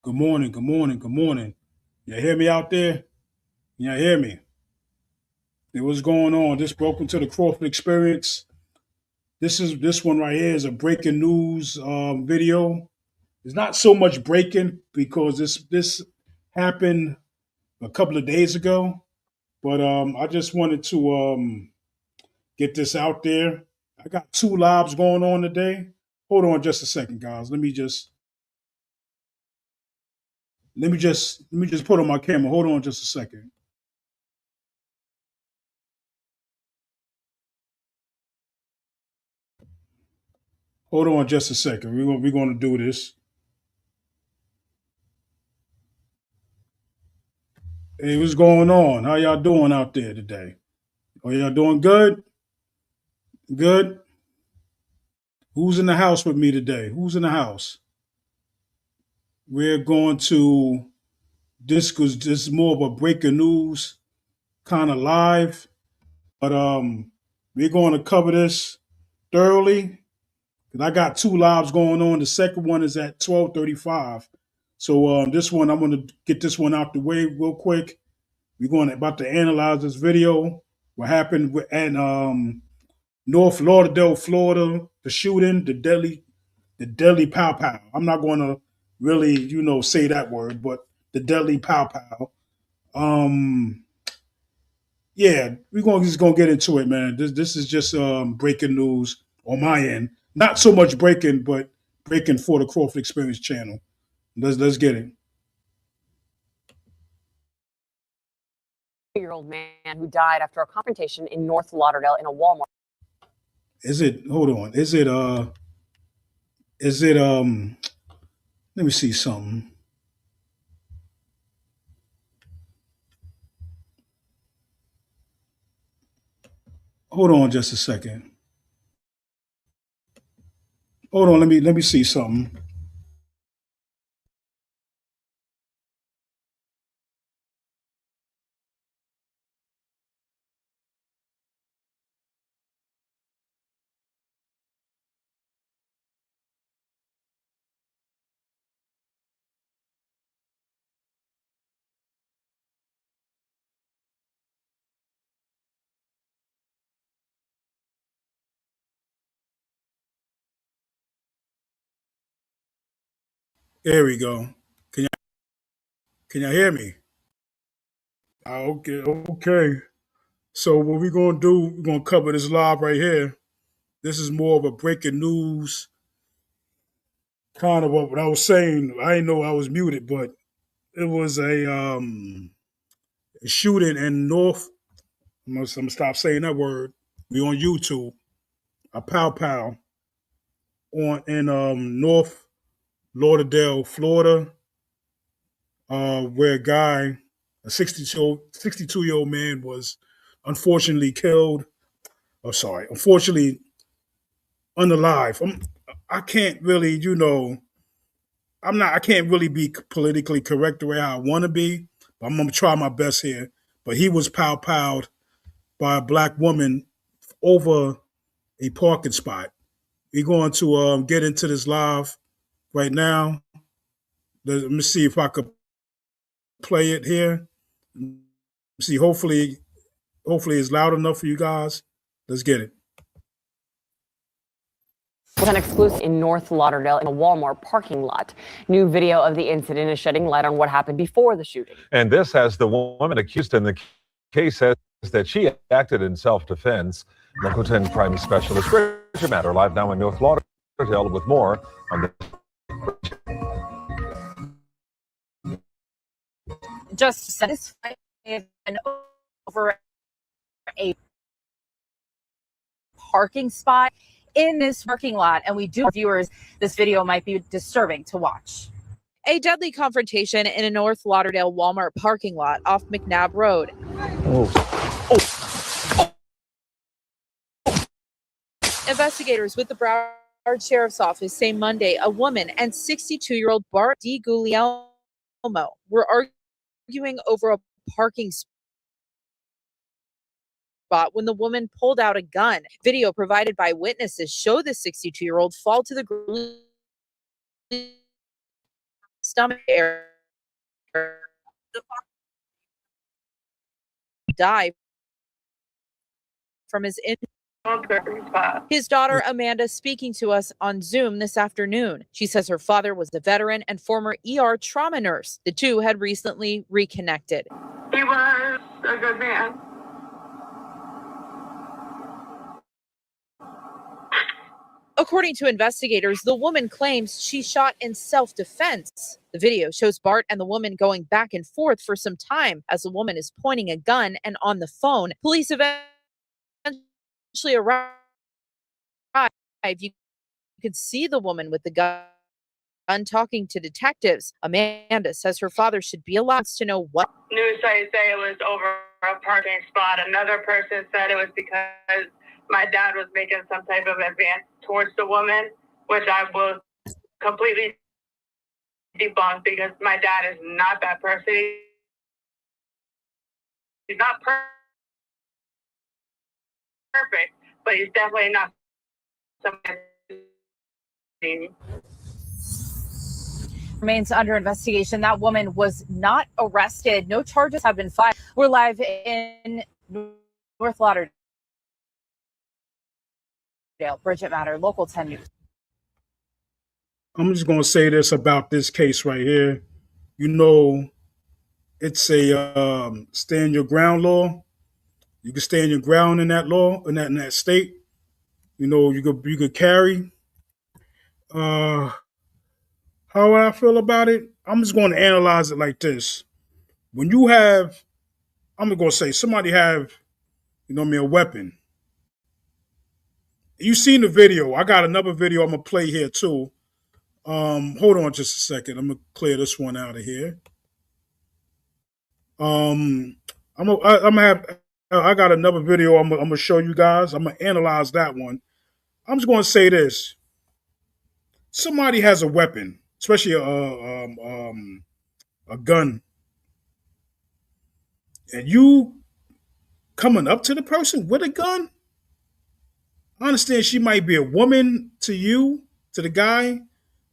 Good morning, good morning, good morning. You hear me out there? You hear me? Hey, what's going on? This broke into the Crawford Experience. This one right here is a breaking news video. It's not so much breaking because this happened a couple of days ago, but I just wanted to get this out there. I got two lives going on today. Hold on just a second, guys. Let me just put on my camera. Hold on just a second. Hold on just a second. We're gonna do this. Hey, what's going on? How y'all doing out there today? Are y'all doing good? Good. Who's in the house with me today? Who's in the house? We're going to this because this is more of a breaking news kind of live, but we're going to cover this thoroughly. And I got two lives going on. The second one is at 12:35. So this one I'm going to get this one out the way real quick. We're going to about to analyze this video. What happened at North Lauderdale, Florida? The shooting, the deadly pow pow. I'm not going to really, say that word, but the deadly pow pow. Um, yeah, we're going just gonna get into it, man. This is just breaking news on my end. Not so much breaking, but breaking for the Crawford Experience channel. Let's get it. Year-old man who died after a confrontation in North Lauderdale in a Walmart. Hold on. Let me see something. Hold on just a second. Hold on, let me see something. There we go. Can you can y'all hear me? Okay. So what we're gonna do, we're gonna cover this live right here. This is more of a breaking news kind of what I was saying. I didn't know I was muted, but it was a shooting in North. I'm gonna stop saying that word. We on YouTube. A pow pow on in North Lauderdale, Florida, where a guy, a 62-year-old man, was unfortunately killed. Oh, sorry, unfortunately unalive. I can't really, I can't really be politically correct the way I want to be. But I'm gonna try my best here. But he was pow-powed by a black woman over a parking spot. We're going to get into this live right now. Let me see if I could play it here. See, hopefully it's loud enough for you guys. Let's get it. With an exclusive in North Lauderdale in a Walmart parking lot. New video of the incident is shedding light on what happened before the shooting. And this as the woman accused in the case says that she acted in self-defense. Local 10 crime specialist Richard Matter live now in North Lauderdale with more on the. Just satisfied and over a parking spot in this parking lot, and we do viewers this video might be disturbing to watch. A deadly confrontation in a North Lauderdale Walmart parking lot off McNabb Road. Investigators with the Broward Sheriff's Office say Monday a woman and 62-year-old Bart DiGuglielmo were arguing over a parking spot when the woman pulled out a gun. Video provided by witnesses show the 62-year-old fall to the ground. stomach area. Die from his daughter Amanda speaking to us on Zoom this afternoon. She says her father was a veteran and former ER trauma nurse. The two had recently reconnected. He was a good man. According to investigators, the woman claims she shot in self-defense. The video shows Bart and the woman going back and forth for some time as the woman is pointing a gun and on the phone. Police eventually arrive. You can see the woman with the gun talking to detectives. Amanda says her father should be allowed to know what. News sites say it was over a parking spot. Another person said it was because my dad was making some type of advance towards the woman, which I will completely debunk because my dad is not that person. He's not perfect, but he's definitely not somebody. Remains under investigation. That woman was not arrested. No charges have been filed. We're live in North Lauderdale. Bridget Matter, Local 10 News. I'm just going to say this about this case right here. You know, it's a stand your ground law. You can stand your ground in that law, in that state. You know, you could carry. How would I feel about it? I'm just going to analyze it like this. When you have, I'm going to say somebody have, a weapon. You seen the video. I got another video I'm going to play here too. Hold on just a second. I'm going to clear this one out of here. I got another video I'm going to show you guys. I'm going to analyze that one. I'm just going to say this. Somebody has a weapon, especially a gun, and you coming up to the person with a gun. I understand she might be a woman to you, to the guy.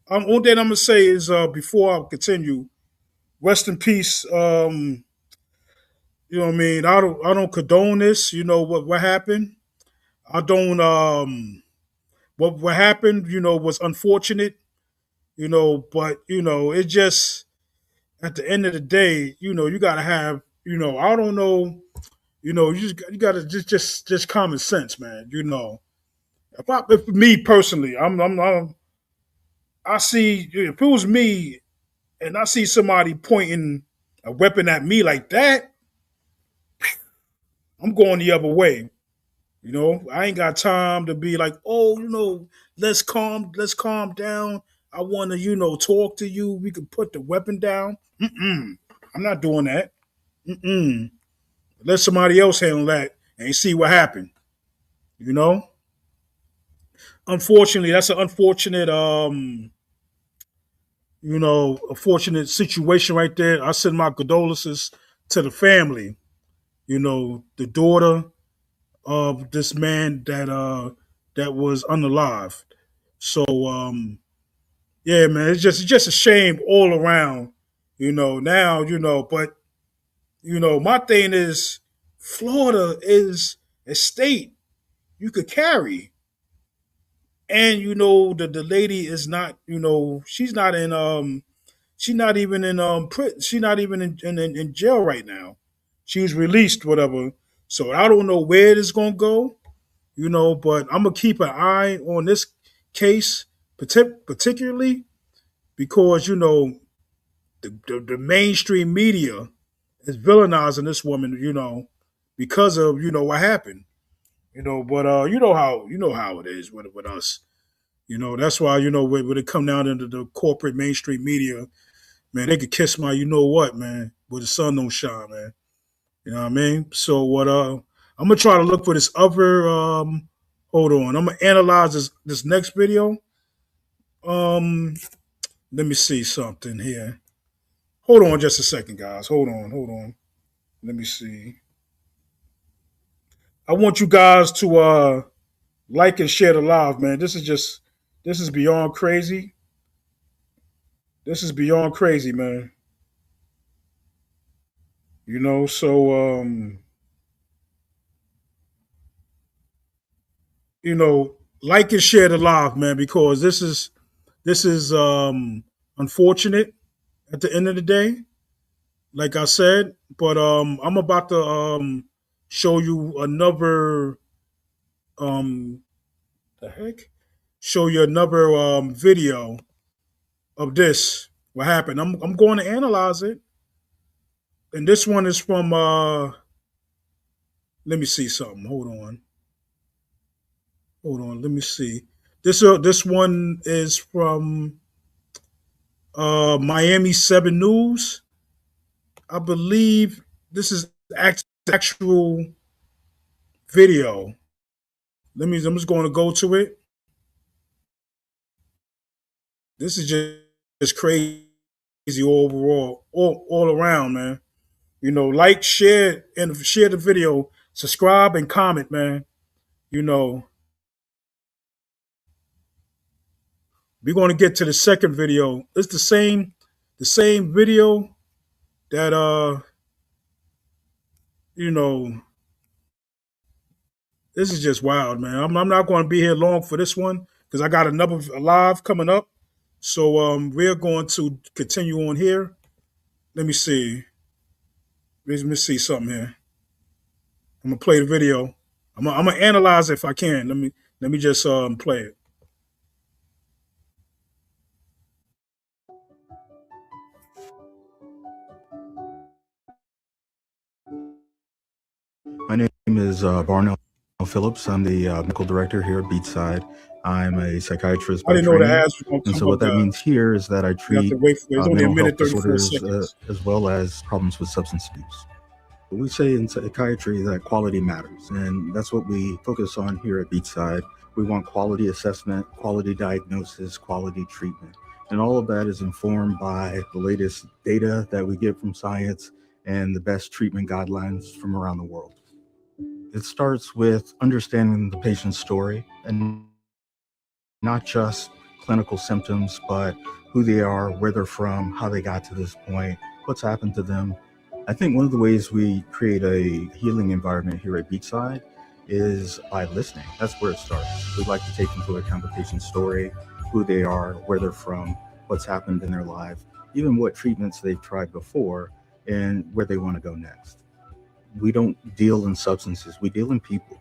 One thing I'm gonna say is before I continue, rest in peace. You know what I mean? I don't condone this. You know what happened. I don't. What happened? Was unfortunate. But it just at the end of the day, you gotta have. I don't know. You gotta just common sense, man. If me personally, I see if it was me and I see somebody pointing a weapon at me like that, I'm going the other way. I ain't got time to be like, oh, let's calm down. I want to, talk to you. We can put the weapon down. I'm not doing that. Let somebody else handle that and see what happened. Unfortunately, that's an unfortunate a fortunate situation right there. I send my condolences to the family. The daughter of this man that was unalive. So yeah, man, it's just a shame all around. Now, but my thing is Florida is a state you could carry. And the lady is not, she's not in she's not even in she's not even in jail right now. She was released, whatever. So I don't know where it is gonna go, but I'm gonna keep an eye on this case, particularly because the mainstream media is villainizing this woman, because of what happened, but you know how it is with us. That's why when it come down into the corporate mainstream media, man, they could kiss my what, man, where the sun don't shine, man. You know what I mean? So what I'm gonna try to look for this other hold on. I'm gonna analyze this next video. Let me see something here. Hold on just a second, guys. Hold on. Let me see. I want you guys to like and share the live, man. This is beyond crazy. This is beyond crazy, man. So like and share the live, man, because this is unfortunate at the end of the day, like I said. But I'm about to show you another um the heck? Show you another video of this. What happened? I'm going to analyze it. And this one is from let me see something. Hold on. Let me see. This one is from Miami 7 News. I believe this is actual video. I'm just going to go to it. This is just crazy overall, all around, man. Like, share, and share the video. Subscribe and comment, man. We're going to get to the second video. It's the same video that you know, this is just wild, man. I'm not going to be here long for this one because I got another live coming up. So we're going to continue on here. Let me see. Let me see something here. I'm gonna play the video. I'm gonna analyze it if I can. Let me just play it. My name is Barnell Phillips. I'm the medical director here at Beatside. I'm a psychiatrist I by didn't know the training. ads was gonna And come so what up. that means here is that I You have treat to wait for it. It's only a mental minute, health 34 disorders seconds. as well as problems with substance abuse. But we say in psychiatry that quality matters, and that's what we focus on here at Beatside. We want quality assessment, quality diagnosis, quality treatment. And all of that is informed by the latest data that we get from science and the best treatment guidelines from around the world. It starts with understanding the patient's story and not just clinical symptoms, but who they are, where they're from, how they got to this point, what's happened to them. I think one of the ways we create a healing environment here at Beatside is by listening. That's where it starts. We'd like to take into account the patient's story, who they are, where they're from, what's happened in their life, even what treatments they've tried before, and where they want to go next. We don't deal in substances, we deal in people.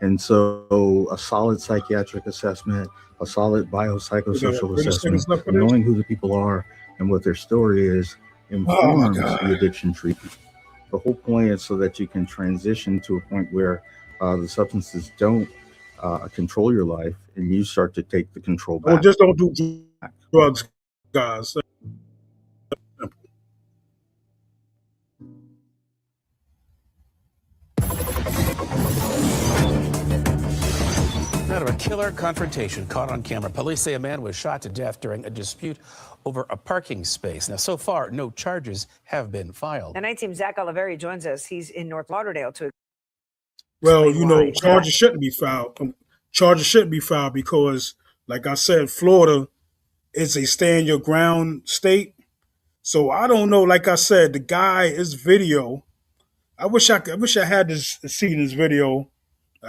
And so a solid psychiatric assessment, a solid We got biopsychosocial 30 assessment, seconds left for and this. knowing who the people are and what their story is Oh my informs the God. addiction treatment. The whole point is so that you can transition to a point where the substances don't control your life and you start to take the control Oh, back. just don't do drugs, guys. Out of a killer confrontation caught on camera. Police say a man was shot to death during a dispute over a parking space. Now, so far, no charges have been filed. The night team Zach Oliveri joins us. He's in North Lauderdale to Well, explain why. charges shouldn't be filed. Charges shouldn't be filed because, like I said, Florida is a stand your ground state. So I don't know. Like I said, the guy is video. I wish I had seen this video.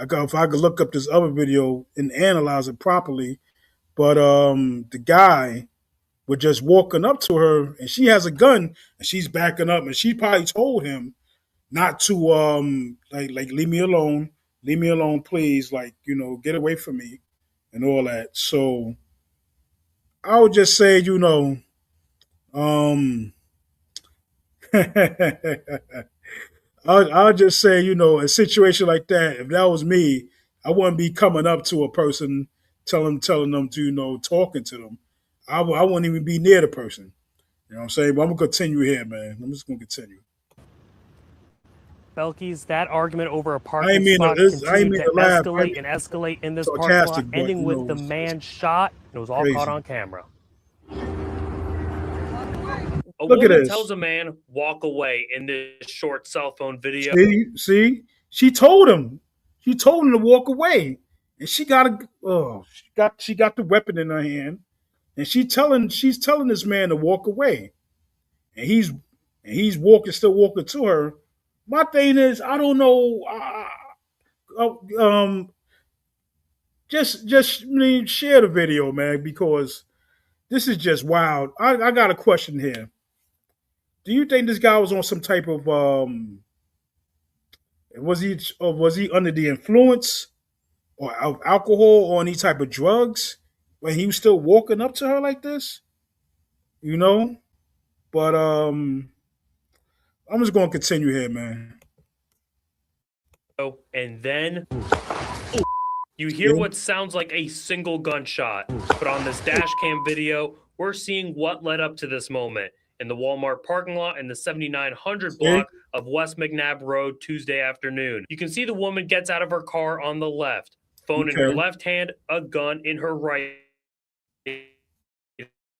If I could look up this other video and analyze it properly. But the guy was just walking up to her, and she has a gun, and she's backing up, and she probably told him not to like leave me alone, please, like get away from me, and all that. So I would just say, um, I'll just say, a situation like that, if that was me, I wouldn't be coming up to a person telling them to, talking to them. I wouldn't even be near the person. You know what I'm saying? But I'm going to continue here, man. I'm just going to continue. Belkis, that argument over a I parking ain't mean spot to continued to laugh. escalate and escalate in this parking lot, Sarcastic, but, ending with the it's man shot. It was all crazy. caught on camera. A Look at woman this. tells a man, walk away in this short cell phone video. See? She told him. She told him to walk away. And she got the weapon in her hand. and she's telling this man to walk away, and he's walking, still walking to her. My thing is, I don't know. Just share the video, man, because this is just wild. I got a question here. Do you think this guy was on some type of was he under the influence or of alcohol or any type of drugs when he was still walking up to her like this? You know, but I'm just gonna continue here, man. And then you hear what sounds like a single gunshot. But on this dash cam video, we're seeing what led up to this moment in the Walmart parking lot in the 7900 block of West McNabb Road Tuesday afternoon. You can see the woman gets out of her car on the left, phone in her left hand, a gun in her right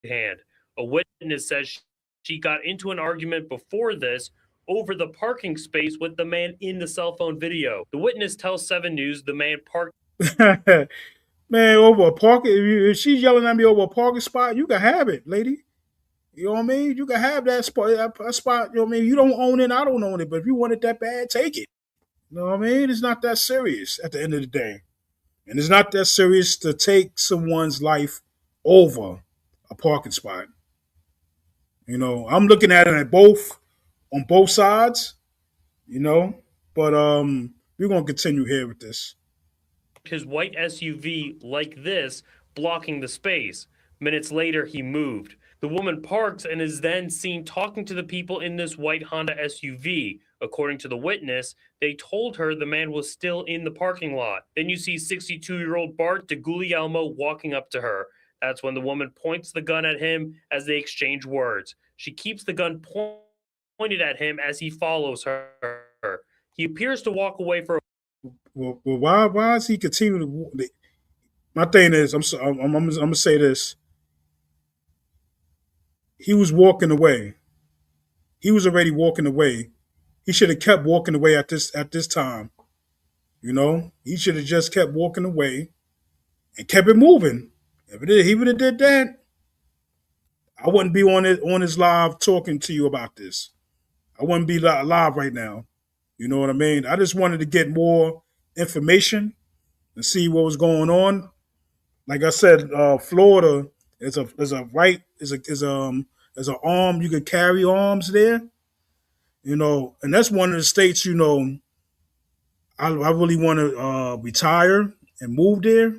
hand. A witness says she got into an argument before this over the parking space with the man in the cell phone video. The witness tells 7 News the man parked. Man, over a parking, if she's yelling at me over a parking spot, you can have it, lady. You know what I mean? You can have that spot. That spot, you know what I mean? You don't own it, I don't own it. But if you want it that bad, take it. You know what I mean? It's not that serious at the end of the day. And it's not that serious to take someone's life over a parking spot. You know, I'm looking at it on both sides, you know. But we're gonna continue here with this. His white SUV like this, blocking the space. Minutes later, he moved. The woman parks and is then seen talking to the people in this white Honda SUV. According to the witness, they told her the man was still in the parking lot. Then you see 62-year-old Bart DeGuglielmo walking up to her. That's when the woman points the gun at him as they exchange words. She keeps the gun pointed at him as he follows her. He appears to walk away for Well, why is he continuing to? My thing is, I'm gonna say this. He was walking away. He was already walking away. He should have kept walking away at this time. You know, he should have just kept walking away and kept it moving. If he would have did that, I wouldn't be on his live talking to you about this. I wouldn't be live right now. You know what I mean? I just wanted to get more information and see what was going on. Like I said, Florida is an arm, you can carry arms there. You know, and that's one of the states. You know, I really want to retire and move there.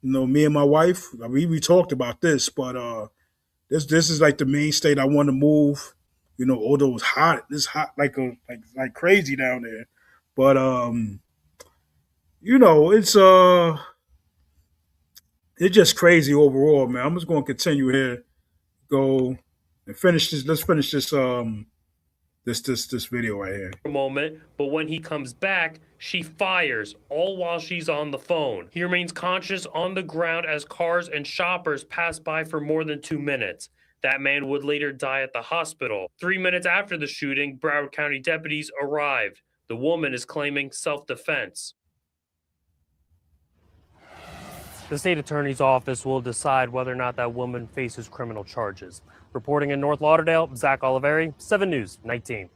You know, me and my wife, we talked about this, but this is like the main state I want to move. You know, although it's hot, it's hot like crazy down there. But you know, it's just crazy overall, man. I'm just going to continue here, go and finish this. Let's finish this this video right here. a moment, but when he comes back, she fires, all while she's on the phone. He remains conscious on the ground as cars and shoppers pass by for more than 2 minutes. That man would later die at the hospital. 3 minutes after the shooting, Broward County deputies arrived. The woman is claiming self-defense. The state attorney's office will decide whether or not that woman faces criminal charges. Reporting in North Lauderdale, Zach Oliveri, 7 News, 19.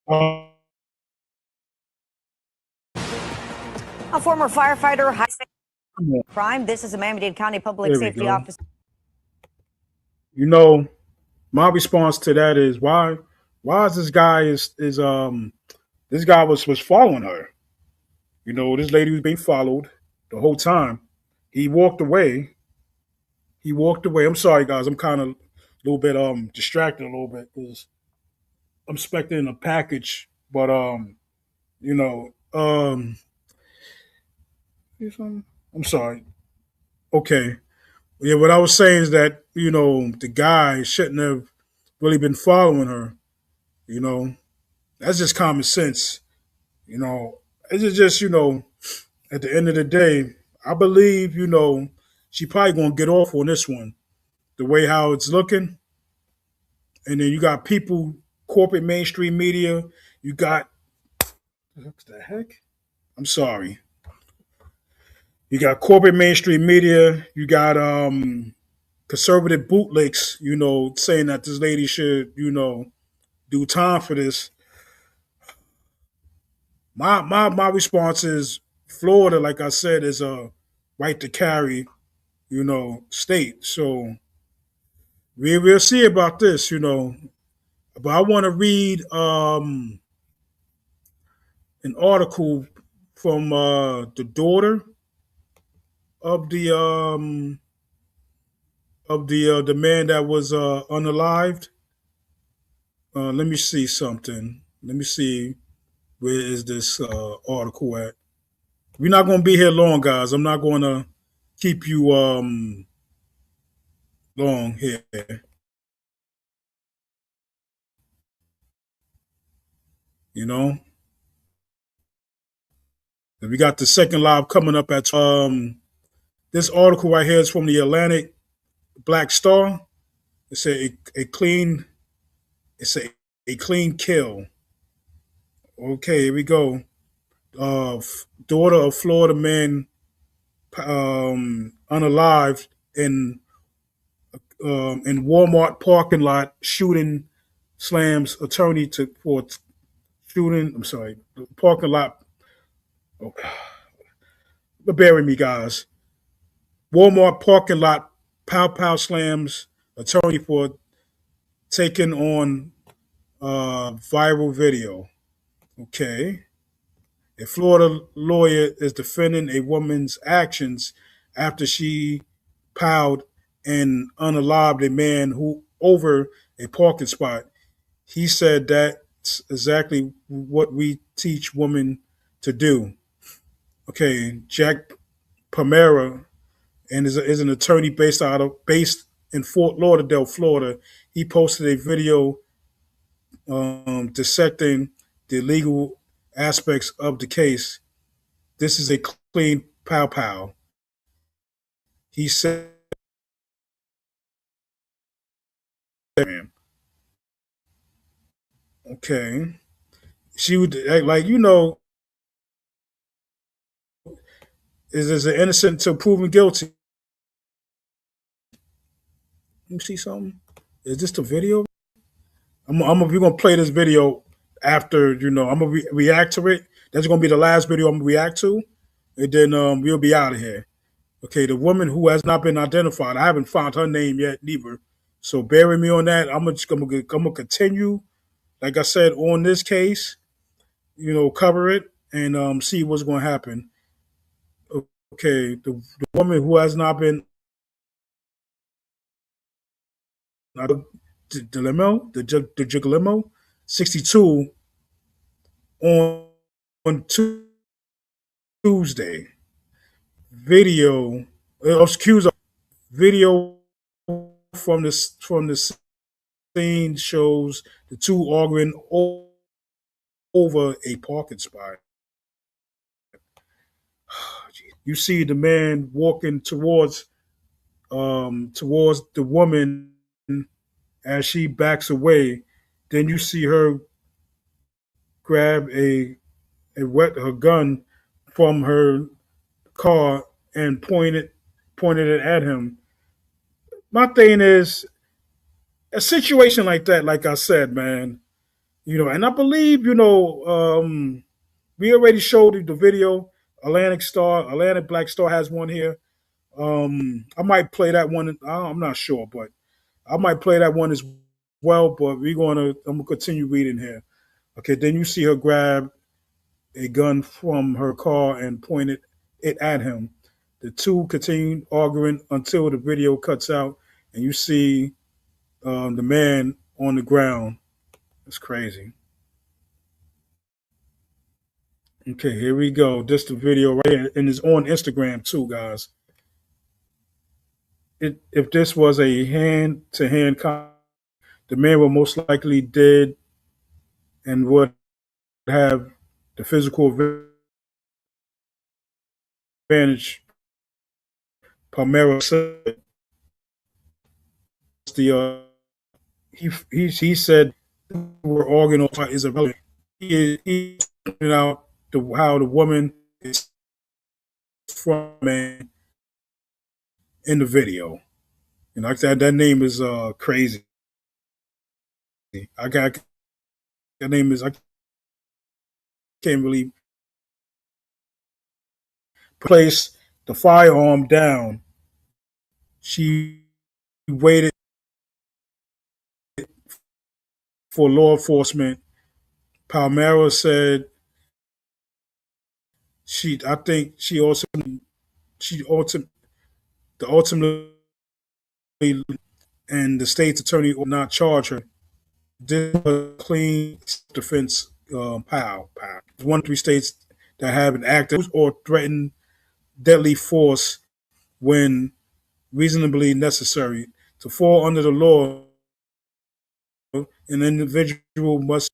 A former firefighter, crime. This is a Miami-Dade County Public Safety Officer. You know, my response to that is why is this guy this guy was following her. You know, this lady was being followed the whole time. He walked away. I'm sorry, guys. I'm kind of a little bit distracted a little bit because I'm expecting a package. But you know, I'm sorry. Okay. Yeah, what I was saying is that, you know, the guy shouldn't have really been following her. You know, that's just common sense. You know, it's just, you know, at the end of the day, I believe, you know, she probably gonna get off on this one. The way how it's looking, And then you got people, corporate mainstream media. You got, what the heck? I'm sorry. You got corporate mainstream media. You got conservative bootlicks, saying that this lady should, do time for this. My response is Florida, like I said, is a right to carry, state. So we'll see about this. But I want to read an article from the daughter of the man that was unalived. Let me see something. Let me see, where is this article at? We're not going to be here long, guys. I'm not going to keep you long here. You know, we got the second live coming up at this article right here is from the Atlantic Black Star. It's a clean. It's a clean kill. Okay, here we go. Daughter of Florida man unalived in Walmart parking lot, shooting slams attorney for shooting. I'm sorry, the parking lot. Oh, but bear with me, guys. Walmart parking lot, pow slams attorney for taking on viral video. Okay. A Florida lawyer is defending a woman's actions after she piled and unalived a man who over a parking spot. He said that's exactly what we teach women to do. Okay, Jack Palmera and is an attorney based in Fort Lauderdale, Florida. He posted a video dissecting the legal aspects of the case. This is a clean pow. He said, okay. She would like, is an innocent until proven guilty. Let me see something. Is this the video? We're gonna play this video after, I'm gonna react to it. That's gonna be the last video I'm gonna react to, and then we'll be out of here. Okay, the woman who has not been identified. I haven't found her name yet, neither. So bear with me on that. I'm gonna continue, like I said, on this case. Cover it and see what's going to happen. Okay, the woman who has not been the Giglimo, 62, on Tuesday. Video, excuse me, video from the scene shows the two arguing over a parking spot. You see the man walking towards the woman as she backs away. Then you see her grab her gun from her car and pointed it at him. My thing is, a situation like that, like I said, man, and I believe, we already showed you the video. Atlantic Black Star has one here. I might play that one. I'm not sure, but I might play that one as well. But I'm gonna continue reading here. Okay, then you see her grab a gun from her car and point it at him. The two continue arguing until the video cuts out, and you see the man on the ground. It's crazy. Okay, here we go. This the video right here, and it's on Instagram too, guys. If this was a hand-to-hand combat, the man would most likely dead and would have the physical advantage. Palmero said the he said we're organized is irrelevant. He pointed out how the woman is from man in the video. And like that name is crazy. I got that name is I can't really place the firearm down. She waited for law enforcement. Palmera said I think she ultimately the ultimately and the state's attorney will not charge her. This was a clean defense. Pow pow. It's one of 3 states that have an active or threatened deadly force when reasonably necessary. To fall under the law, an individual must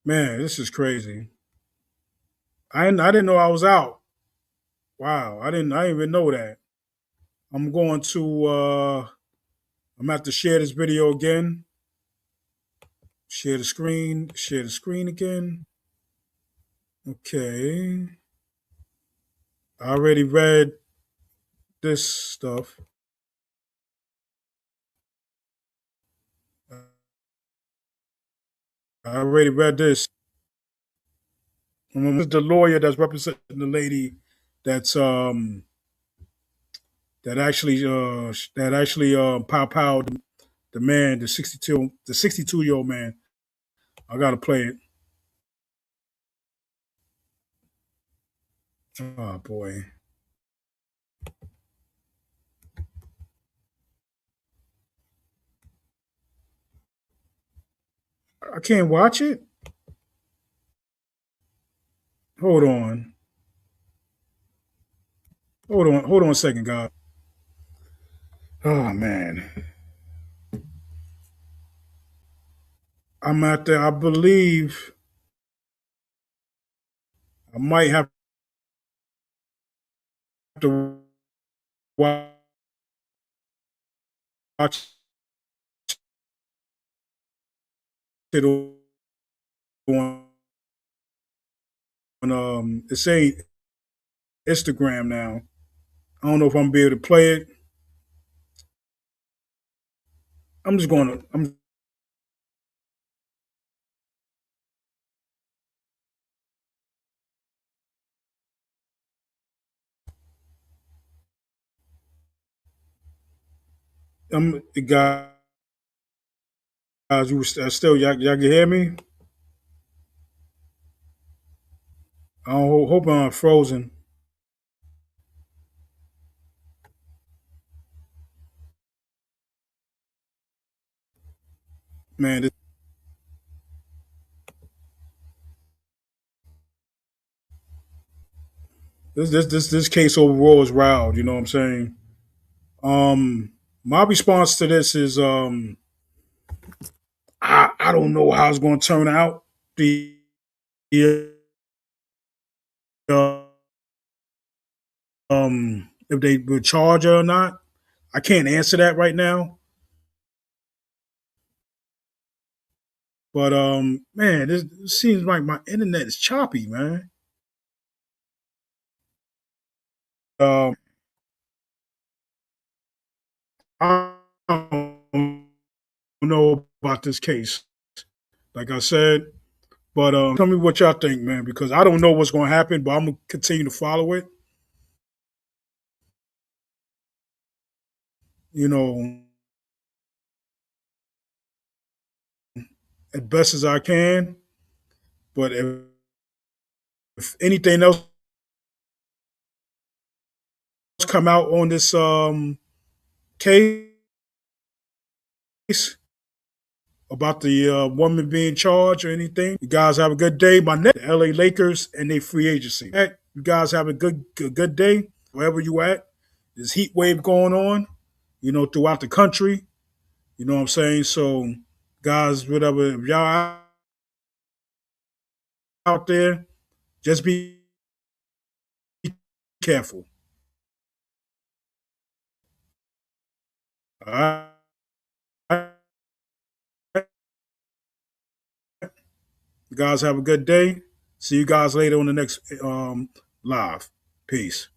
Man, this is crazy. I didn't know I was out. Wow, I didn't even know that. I'm going to I'm gonna have to share this video again. Share the screen again. Okay. I already read this stuff. I already read this. This is the lawyer that's representing the lady that's that actually pow powed the man, the 62-year-old man. I gotta play it. Oh boy. I can't watch it. Hold on. Hold on a second, God. Oh man. I'm out there. I believe I might have to watch it on it's saying Instagram now. I don't know if I'm gonna be able to play it. I'm guys, you still y'all can hear me? I hope I'm not frozen. Man, this case overall is wild, you know what I'm saying? My response to this is I don't know how it's gonna turn out. The uh, if they will charge her or not. I can't answer that right now. But man, this seems like my internet is choppy, man. Um, I don't know about this case, like I said. But tell me what y'all think, man, because I don't know what's going to happen, but I'm gonna continue to follow it. You know, as best as I can. But if anything else come out on this case about the woman being charged or anything, you guys have a good day. My next, the LA Lakers and their free agency. Hey, you guys have a good day wherever you at. There's heat wave going on, throughout the country. You know what I'm saying? So, guys, whatever, if y'all out there, just be careful. All right. You guys have a good day. See you guys later on the next live. Peace.